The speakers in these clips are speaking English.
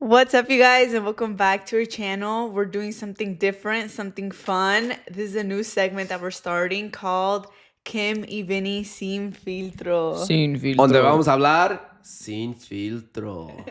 What's up, you guys, and welcome back to our channel. We're doing something different, something fun. This is a new segment that we're starting called Kim Vinny Sin Filtro. Sin filtro. Donde vamos a hablar sin filtro.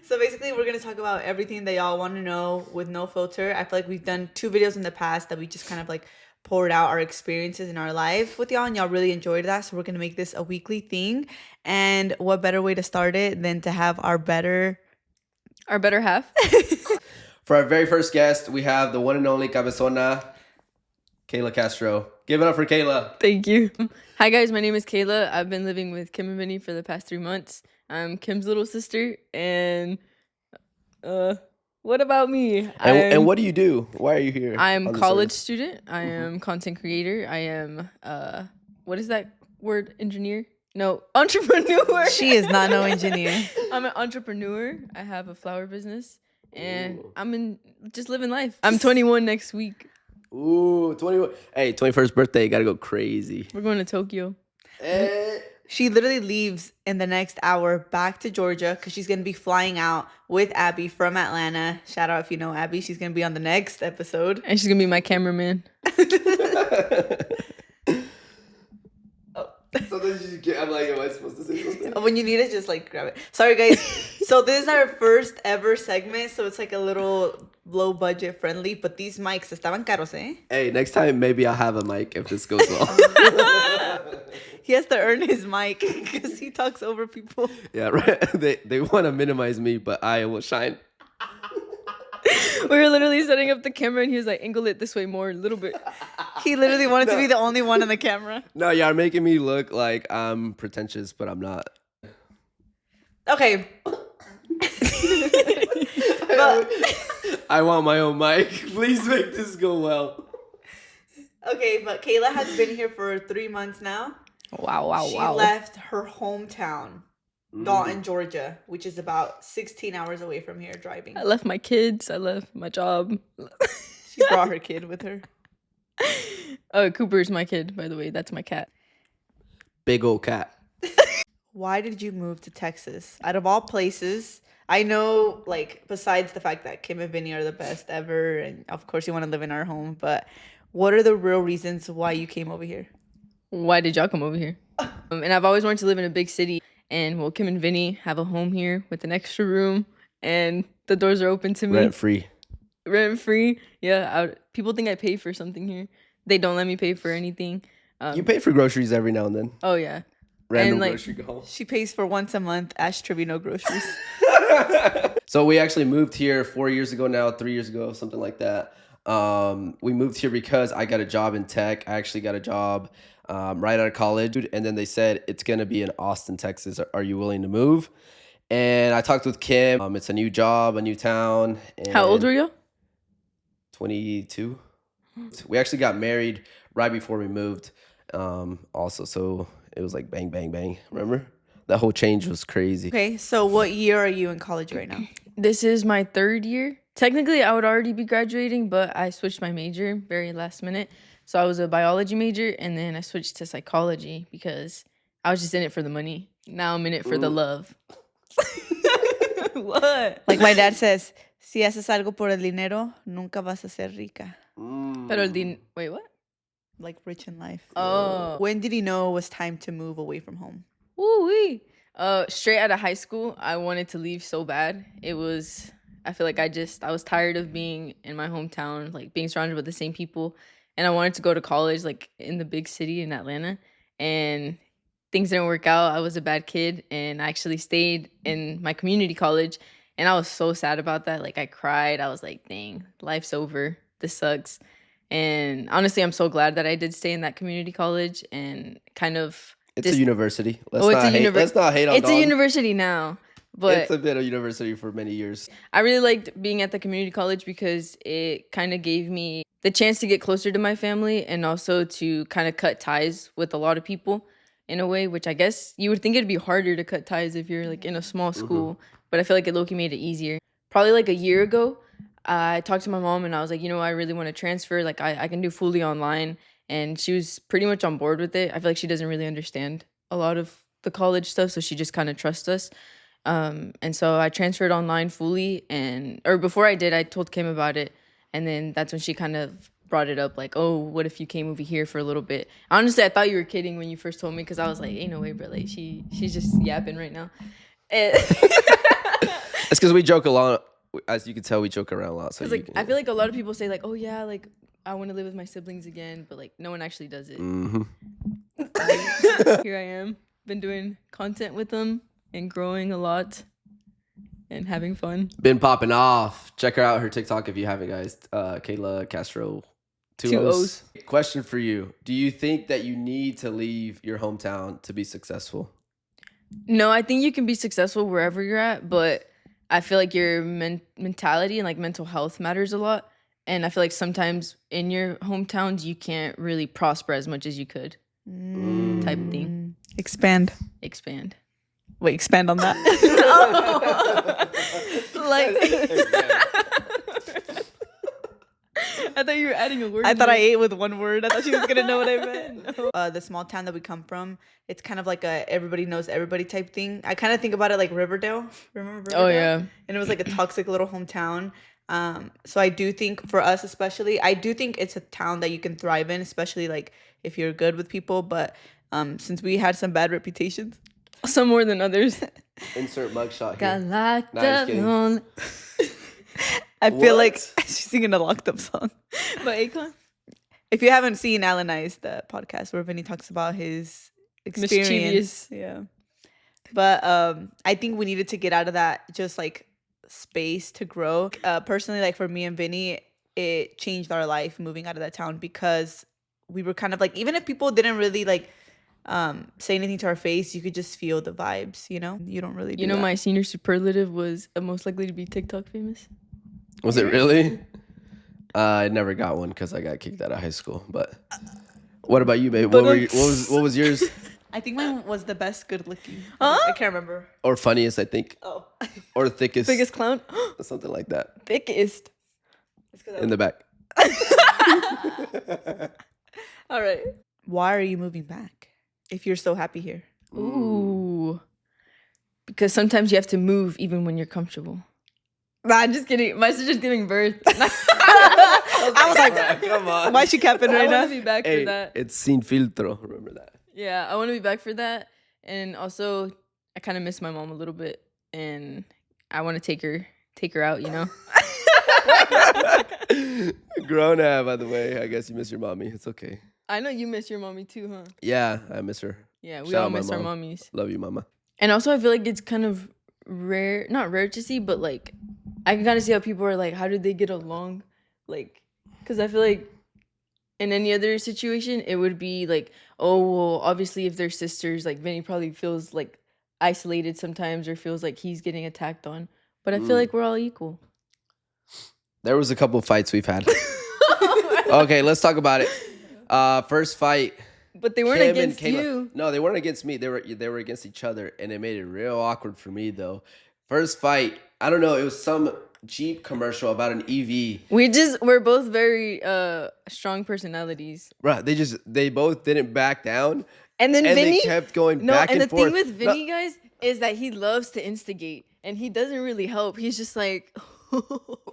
So basically, we're going to talk about everything that y'all want to know with no filter. I feel like we've done 2 videos in the past that we just kind of like poured out our experiences in our life with y'all, and y'all really enjoyed that. So we're going to make this a weekly thing. And what better way to start it than to have our better half. For our very first guest, we have the one and only cabezona, Kayla Castro. Give it up for Kayla. Thank you. Hi guys, my name is Kayla. I've been living with Kim and Vinny for the past 3 months. I'm Kim's little sister, and what about me? And what do you do? Why are you here? I'm a college student. I am content creator. I am what is that word? Engineer? No, entrepreneur. She is not no engineer. I'm an entrepreneur. I have a flower business, and I'm just living life. I'm 21 next week. Ooh, 21. Hey, 21st birthday. Gotta go crazy. We're going to Tokyo. She literally leaves in the next hour back to Georgia because she's going to be flying out with Abby from Atlanta. Shout out if you know Abby. She's going to be on the next episode. And she's going to be my cameraman. I'm like, am I supposed to say something? When you need it, just like grab it. Sorry, guys. So this is our first ever segment. So it's like a little low budget friendly. But these mics estaban caros, eh? Hey, next time maybe I'll have a mic if this goes well. He has to earn his mic because he talks over people. Yeah, right. They want to minimize me, but I will shine. We were literally setting up the camera, and he was like, angle it this way more, a little bit. He literally wanted to be the only one on the camera. No, y'all making me look like I'm pretentious, but I'm not. Okay. I want my own mic. Please make this go well. Okay, but Kayla has been here for 3 months now. Wow. She left her hometown, Dalton, Georgia, which is about 16 hours away from here driving. I left my kids. I left my job. She brought her kid with her. Oh, Cooper's my kid, by the way. That's my cat. Big old cat. Why did you move to Texas? Out of all places, I know, like, besides the fact that Kim and Vinny are the best ever, and of course you want to live in our home, but what are the real reasons why you came over here? Why did y'all come over here? And I've always wanted to live in a big city. And well, Kim and Vinny have a home here with an extra room, and the doors are open to me. Rent free. Yeah. People think I pay for something here. They don't let me pay for anything. You pay for groceries every now and then. Oh yeah. Random and, like, grocery go. She pays for once a month Ash Trevino groceries. So we actually moved here 4 years ago now, 3 years ago, something like that. We moved here because I got a job in tech. I actually got a job right out of college, and then they said it's gonna be in Austin, Texas. Are you willing to move? And I talked with Kim. It's a new job, a new town. And How old were you? 22. We actually got married right before we moved. Also, so it was like bang, bang, bang. Remember? That whole change was crazy. Okay, so what year are you in college right now? This is my 3rd year. Technically, I would already be graduating, but I switched my major very last minute. So I was a biology major, and then I switched to psychology because I was just in it for the money. Now I'm in it for the love. What? Like my dad says, si haces algo por el dinero, nunca vas a ser rica. Pero wait, what? Like rich in life. Oh. When did he know it was time to move away from home? Woo-wee. Straight out of high school, I wanted to leave so bad. I feel like I was tired of being in my hometown, like being surrounded with the same people. And I wanted to go to college, like in the big city in Atlanta. And things didn't work out. I was a bad kid, and I actually stayed in my community college. And I was so sad about that. Like I cried. I was like, dang, life's over. This sucks. And honestly, I'm so glad that I did stay in that community college and kind of... It's a university. Let's not hate on It's a university now. But it's a bit of university for many years. I really liked being at the community college because it kind of gave me the chance to get closer to my family and also to kind of cut ties with a lot of people in a way, which I guess you would think it'd be harder to cut ties if you're like in a small school. But I feel like it low-key made it easier. Probably like a year ago, I talked to my mom and I was like, I really want to transfer. Like I can do fully online. And she was pretty much on board with it. I feel like she doesn't really understand a lot of the college stuff, so she just kind of trusts us. And so I transferred online fully, or before I did, I told Kim about it, and then that's when she kind of brought it up, like, oh, what if you came over here for a little bit? Honestly, I thought you were kidding when you first told me, because I was like, ain't no way, bro, like she's just yapping right now. It's because we joke a lot. As you can tell, we joke around a lot. So like, I feel like a lot of people say, like, oh yeah, like I want to live with my siblings again, but like no one actually does it. Here I am, been doing content with them and growing a lot and having fun. Been popping off. Check her out, her TikTok if you haven't, guys. Kayla Castro. Two O's. Question for you. Do you think that you need to leave your hometown to be successful? No, I think you can be successful wherever you're at, but I feel like your mentality and like mental health matters a lot. And I feel like sometimes in your hometowns, you can't really prosper as much as you could. Type thing. Expand. Wait, expand on that. Like, I thought you were adding a word. I thought I ate with one word. I thought she was gonna know what I meant. No. The small town that we come from, it's kind of like a everybody knows everybody type thing. I kind of think about it like Riverdale. Remember Riverdale? Oh yeah. And it was like a toxic little hometown. So I do think for us especially, I do think it's a town that you can thrive in, especially like if you're good with people. But since we had some bad reputations, some more than others. Insert mugshot Got here. locked Nah, just up kidding. on. I feel like she's singing a locked up song by Akon. If you haven't seen Alanize, the podcast where Vinny talks about his experience, Mischievous. Yeah. But I think we needed to get out of that just like space to grow. Personally, like for me and Vinny, it changed our life moving out of that town, because we were kind of like, even if people didn't really like say anything to our face, you could just feel the vibes, you know? You don't really do that. My senior superlative was most likely to be TikTok famous. Was it really? I never got one because I got kicked out of high school. But what about you, babe? What was yours? I think mine was the best good looking. Huh? I can't remember. Or funniest, I think. Oh. Or thickest. Biggest clown? Something like that. Thickest. In the back. All right. Why are you moving back if you're so happy here? Ooh. Because sometimes you have to move even when you're comfortable. Nah, I'm just kidding. My sister's giving birth. I was like, come on. why is she capping right I now? want to be back for that. It's Sin Filtro. Remember that. Yeah, I want to be back for that. And also, I kind of miss my mom a little bit. And I want to take her out, you know? Grown up, by the way. I guess you miss your mommy. It's okay. I know you miss your mommy too, huh? Yeah, I miss her. Yeah, we Shout all out my miss our mom. mommies. Love you, mama. And also, I feel like it's kind of rare, not rare to see, but like, I can kind of see how people are like, how did they get along? Like, because I feel like in any other situation, it would be like, oh, well, obviously, if they're sisters, like, Vinny probably feels like isolated sometimes or feels like he's getting attacked on. But I feel like we're all equal. There was a couple of fights we've had. Okay, let's talk about it. First fight. But they weren't Kim against and Kayla. you. No, they weren't against me. They were against each other, and it made it real awkward for me though. First fight, I don't know. It was some Jeep commercial about an EV. We're both very strong personalities. Right? They both didn't back down, and then Vinny they kept going back and forth. No, and the thing with Vinny, guys, is that he loves to instigate, and he doesn't really help. He's just like.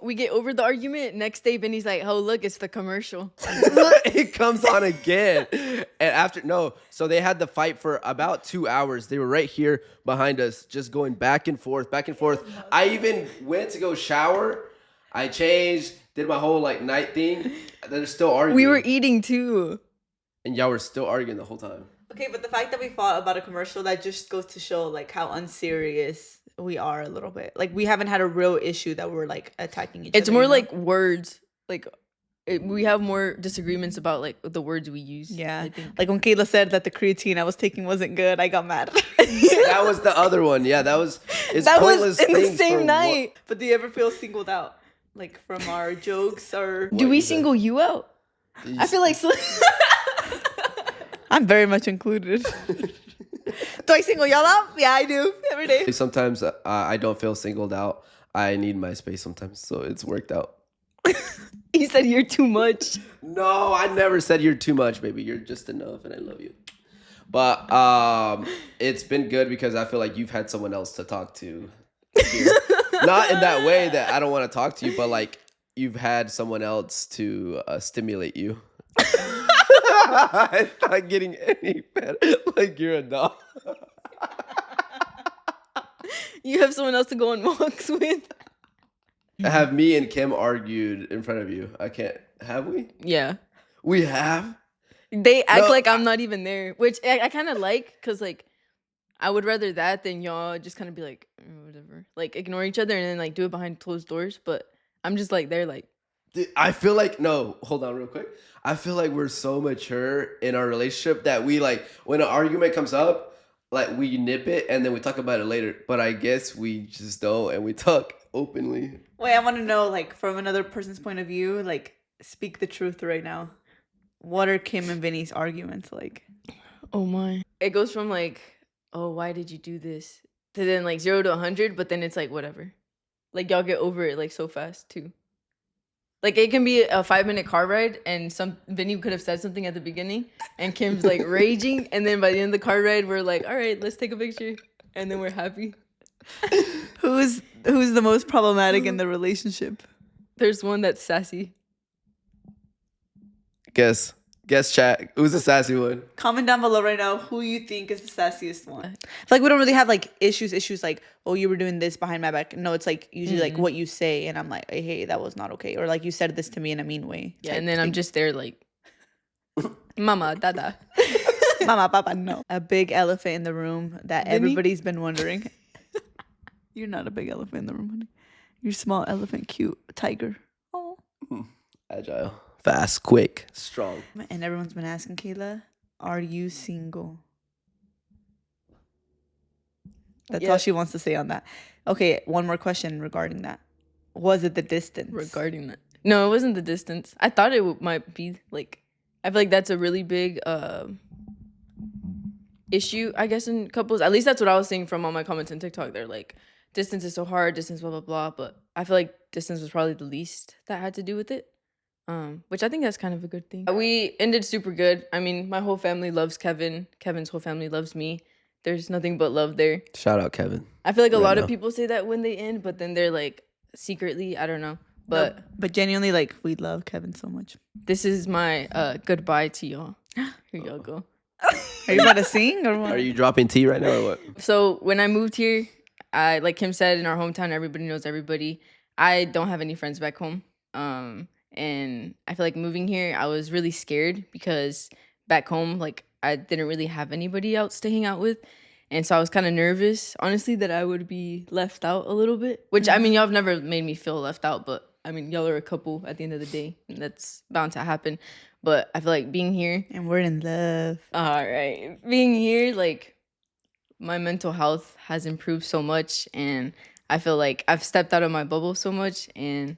We get over the argument. Next day, Benny's like, "Oh, look, it's the commercial." It comes on again, and so they had the fight for about 2 hours. They were right here behind us, just going back and forth, back and forth. I even went to go shower. I changed, did my whole like night thing. They're still arguing. We were eating too, and y'all were still arguing the whole time. Okay, but the fact that we fought about a commercial, that just goes to show like how unserious we are a little bit. Like we haven't had a real issue that we're like attacking each other. It's more like words. Like we have more disagreements about like the words we use. Yeah, I think. like when Kayla said that the creatine I was taking wasn't good, I got mad. That was the other one. Yeah, that was. That was in the same night. But do you ever feel singled out, like from our jokes or? Do we single you out? I feel like. I'm very much included. Do I single y'all out? Yeah, I do every day. Sometimes I don't feel singled out. I need my space sometimes, so it's worked out. He said you're too much. No, I never said you're too much, baby. You're just enough, and I love you. But it's been good because I feel like you've had someone else to talk to here. Not in that way that I don't want to talk to you, but like you've had someone else to stimulate you. It's not getting any better. Like you're a dog. You have someone else to go on walks with. Have me and Kim argued in front of you? I can't. Have we? Yeah. We have. They act No, like I'm not even there, which I kind of like, because like I would rather that than y'all just kind of be like, whatever, like ignore each other and then like do it behind closed doors. But I'm just like, they're like, Dude, I feel like no. Hold on, real quick. I feel like we're so mature in our relationship that we like when an argument comes up, like we nip it and then we talk about it later. But I guess we just don't, and we talk openly. Wait, I want to know, like, from another person's point of view, like, speak the truth right now. What are Kim and Vinny's arguments like? oh my. It goes from like, oh, why did you do this, to then like 0 to 100, but then it's like whatever. Like y'all get over it like so fast too. Like it can be a 5-minute car ride, and Vinny could have said something at the beginning, and Kim's like raging, and then by the end of the car ride, we're like, all right, let's take a picture, and then we're happy. Who's the most problematic in the relationship? There's one that's sassy. Guess chat. Who's the sassy one? Comment down below right now who you think is the sassiest one. Like, we don't really have like issues like, oh, you were doing this behind my back. No, it's like usually like what you say, and I'm like, hey, that was not okay, or like you said this to me in a mean way. Yeah, and then I'm just there like, mama, dada. Mama, papa, no. A big elephant in the room that Vinny? everybody's been wondering. You're not a big elephant in the room, honey. You're small elephant, cute tiger. Oh. Agile, fast, quick, strong. And everyone's been asking, Kayla, are you single? That's all she wants to say on that. Okay, one more question regarding that. Was it the distance? Regarding that, no, it wasn't the distance. I thought it might be like, I feel like that's a really big issue, I guess, in couples. At least that's what I was seeing from all my comments on TikTok. They're like, distance is so hard, distance, blah blah blah. But I feel like distance was probably the least that had to do with it. Which I think that's kind of a good thing. We ended super good. I mean, my whole family loves Kevin. Kevin's whole family loves me. There's nothing but love there. Shout out Kevin. I feel like a lot of people say that when they end, but then they're like secretly, I don't know. But but genuinely, like, we love Kevin so much. this is my goodbye to y'all. Here y'all go. Are you about to sing or what? Are you dropping tea right now or what? So when I moved here, I, like Kim said, in our hometown, everybody knows everybody. I don't have any friends back home. And I feel like moving here, I was really scared because back home, like, I didn't really have anybody else to hang out with. And so I was kind of nervous, honestly, that I would be left out a little bit. Which, I mean, y'all have never made me feel left out, but I mean, y'all are a couple at the end of the day, and that's bound to happen. But I feel like being here, And we're in love. all right, being here, like, my mental health has improved so much, and I feel like I've stepped out of my bubble so much, and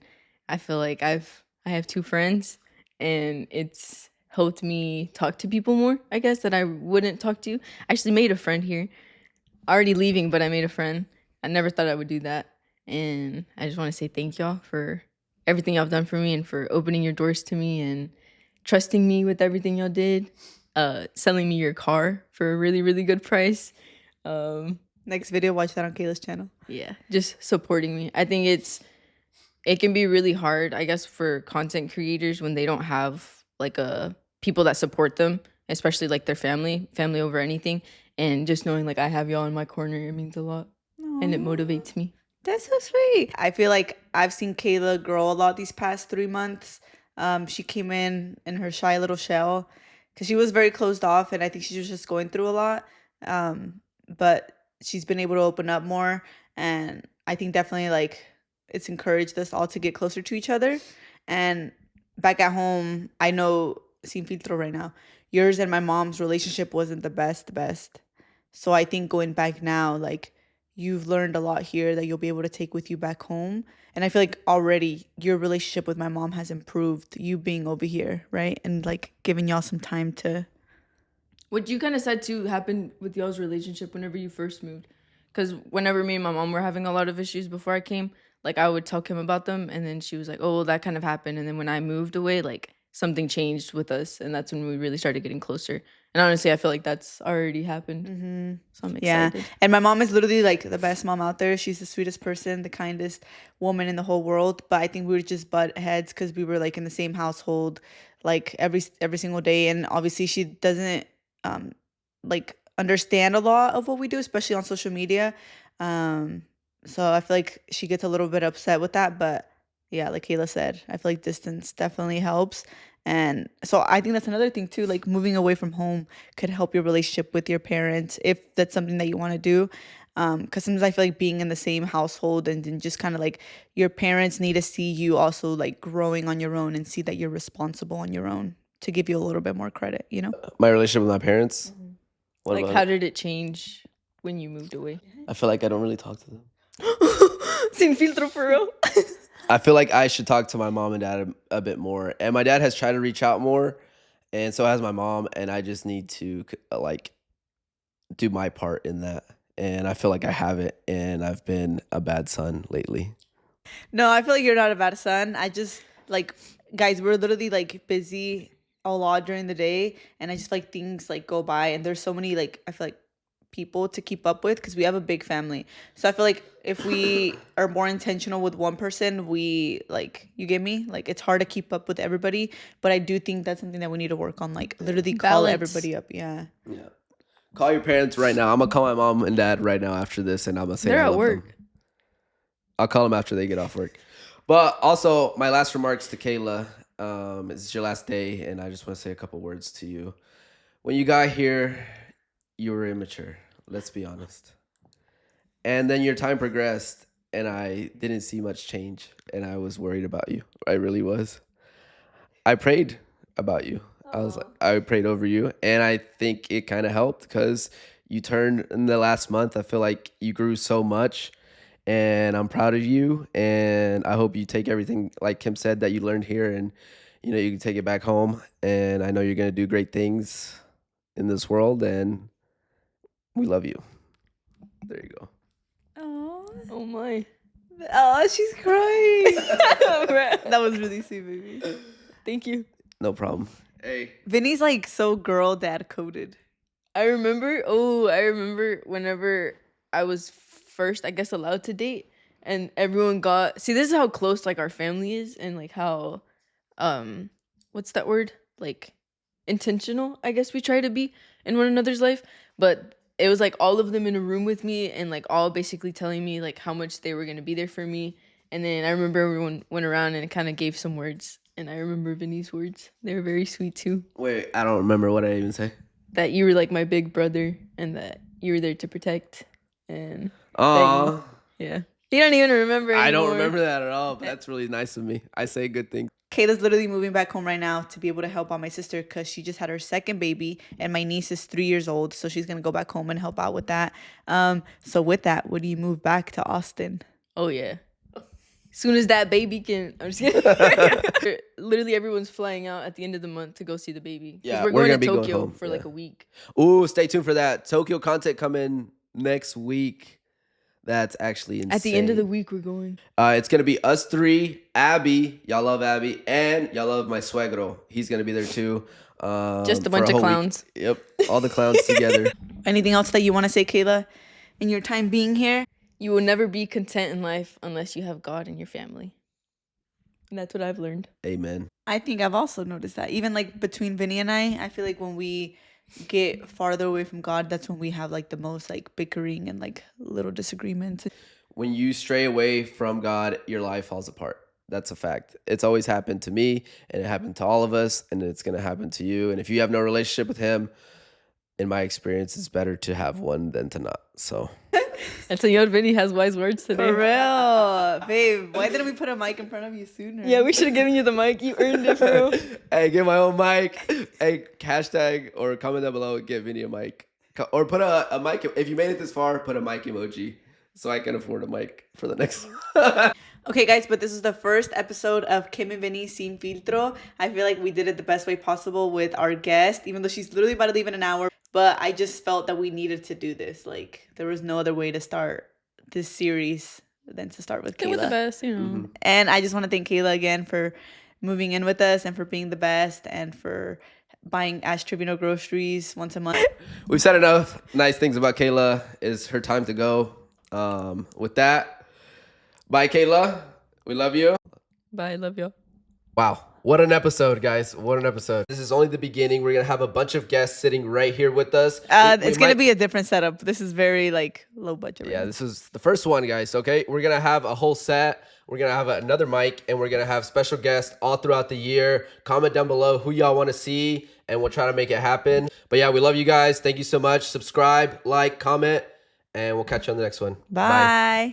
I feel like I have 2 friends, and it's helped me talk to people more, I guess, that I wouldn't talk to. I actually made a friend here. Already leaving, but I made a friend. I never thought I would do that. And I just want to say thank y'all for everything y'all have done for me, and for opening your doors to me and trusting me with everything y'all did. Selling me your car for a really, really good price. Next video, watch that on Kayla's channel. Yeah, just supporting me. I think it can be really hard, I guess, for content creators when they don't have like people that support them, especially like their family over anything. And just knowing like I have y'all in my corner, it means a lot. And it motivates me. That's so sweet. I feel like I've seen Kayla grow a lot these past 3 months. She came in her shy little shell because she was very closed off, and I think she was just going through a lot. But she's been able to open up more, and I think definitely like it's encouraged us all to get closer to each other. And back at home, I know Sin Filtro right now, yours and my mom's relationship wasn't the best. So I think going back now, like, you've learned a lot here that you'll be able to take with you back home. And I feel like already your relationship with my mom has improved, you being over here, right? And like giving y'all some time to... What you kind of said too happened with y'all's relationship whenever you first moved. Because whenever me and my mom were having a lot of issues before I came, like I would tell Kim about them, and then she was like, oh, well, that kind of happened. And then when I moved away, like something changed with us, and that's when we really started getting closer. And honestly, I feel like that's already happened. So I'm Yeah. excited. And my mom is literally like the best mom out there. She's the sweetest person, the kindest woman in the whole world. But I think we were just butt heads because we were like in the same household like every single day. And obviously she doesn't like understand a lot of what we do, especially on social media. Um so I feel like she gets a little bit upset with that. But yeah, like Kayla said, I feel like distance definitely helps. And so I think that's another thing too, like moving away from home could help your relationship with your parents if that's something that you want to do. Because sometimes I feel like being in the same household and then just kind of like your parents need to see you also like growing on your own and see that you're responsible on your own to give you a little bit more credit, you know? My relationship with my parents. What Like, about how it? did it change when you moved away? I feel like I don't really talk to them. Sin filtro for real. I feel like I should talk to my mom and dad a bit more. And my dad has tried to reach out more, and so has my mom. And I just need to like do my part in that. And I feel like I haven't, and I've been a bad son lately. No, I feel like you're not a bad son. I just like guys, we're literally like busy a lot during the day and I just feel like things like go by and there's so many like I feel like people to keep up with because we have a big family. So I feel like if we are more intentional with one person, we like you get me? Like it's hard to keep up with everybody, but I do think that's something that we need to work on, like literally call Balance. everybody up. Yeah. Yeah. Call your parents right now. I'm gonna call my mom and dad right now after this, and I'm gonna say They're I at love work. them. I'll call them after they get off work. But also, my last remarks to Kayla. It's your last day, and I just want to say a couple words to you. When you got here, you were immature. Let's be honest. And then your time progressed, and I didn't see much change, and I was worried about you. I really was. I prayed about you. I prayed over you, and I think it kind of helped because you turned in the last month. I feel like you grew so much, and I'm proud of you. And I hope you take everything, like Kim said, that you learned here, and you can take it back home. And I know you're gonna do great things in this world, and we love you. There you go. Oh my. Oh, she's crying. That was really sweet, baby. Thank you. No problem. Hey. Vinny's like so girl dad coded. I remember whenever I was first, I guess, allowed to date, and everyone got. See, this is how close like our family is, and like how, what's that word? Like, intentional. I guess we try to be in one another's life, but it was like all of them in a room with me, and like all basically telling me like how much they were gonna be there for me. And then I remember everyone went around and kind of gave some words, and I remember Vinny's words. They were very sweet too. Wait, I don't remember what I even say. That you were like my big brother and that you were there to protect and Aw. yeah. You don't even remember anymore. I don't remember that at all, but that's really nice of me. I say good things. Kayla's literally moving back home right now to be able to help out my sister because she just had her second baby and my niece is 3 years old. So she's going to go back home and help out with that. So with that, would you move back to Austin? Oh yeah. Soon as that baby can, I'm just kidding. Literally everyone's flying out at the end of the month to go see the baby. 'Cause Yeah, we're we're going gonna to be going Tokyo home, for yeah. like a week. Ooh, stay tuned for that. Tokyo content coming next week. That's actually insane. At the end of the week, we're going. It's gonna be us three, Abby. Y'all love Abby, and y'all love my suegro. He's gonna be there too. Just a for bunch of whole week. clowns. Yep, all the clowns together. Anything else that you want to say, Kayla, in your time being here? You will never be content in life unless you have God in your family. And that's what I've learned. Amen. I think I've also noticed that. Even like between Vinny and I feel like when we get farther away from God, that's when we have like the most like bickering and like little disagreements. When you stray away from God, your life falls apart. That's a fact. It's always happened to me, and it happened to all of us, and it's gonna happen to you. And if you have no relationship with Him, in my experience, it's better to have one than to not. So. And so your Vinny has wise words today. For real. Babe, why didn't we put a mic in front of you sooner? Yeah, we should have given you the mic. You earned it, bro. Hey, get my own mic. Hey, hashtag or comment down below, get Vinny a mic. Or put a mic. If you made it this far, put a mic emoji so I can afford a mic for the next one. Okay, guys, but this is the first episode of Kim and Vinny Sin Filtro. I feel like we did it the best way possible with our guest, even though she's literally about to leave in an hour. But I just felt that we needed to do this. Like, there was no other way to start this series than to start with Kayla. With the best, you know. Mm-hmm. And I just want to thank Kayla again for moving in with us and for being the best and for buying Tribunal groceries once a month. We've said enough nice things about Kayla. It's her time to go. With that, bye, Kayla. We love you. Bye, love y'all. Wow. What an episode, guys. What an episode. This is only the beginning. We're going to have a bunch of guests sitting right here with us. It's going to be a different setup. This is very like low budget. Yeah, this is the first one, guys. Okay. We're going to have a whole set. We're going to have another mic, and we're going to have special guests all throughout the year. Comment down below who y'all want to see, and we'll try to make it happen. But yeah, we love you guys. Thank you so much. Subscribe, like, comment, and we'll catch you on the next one. Bye.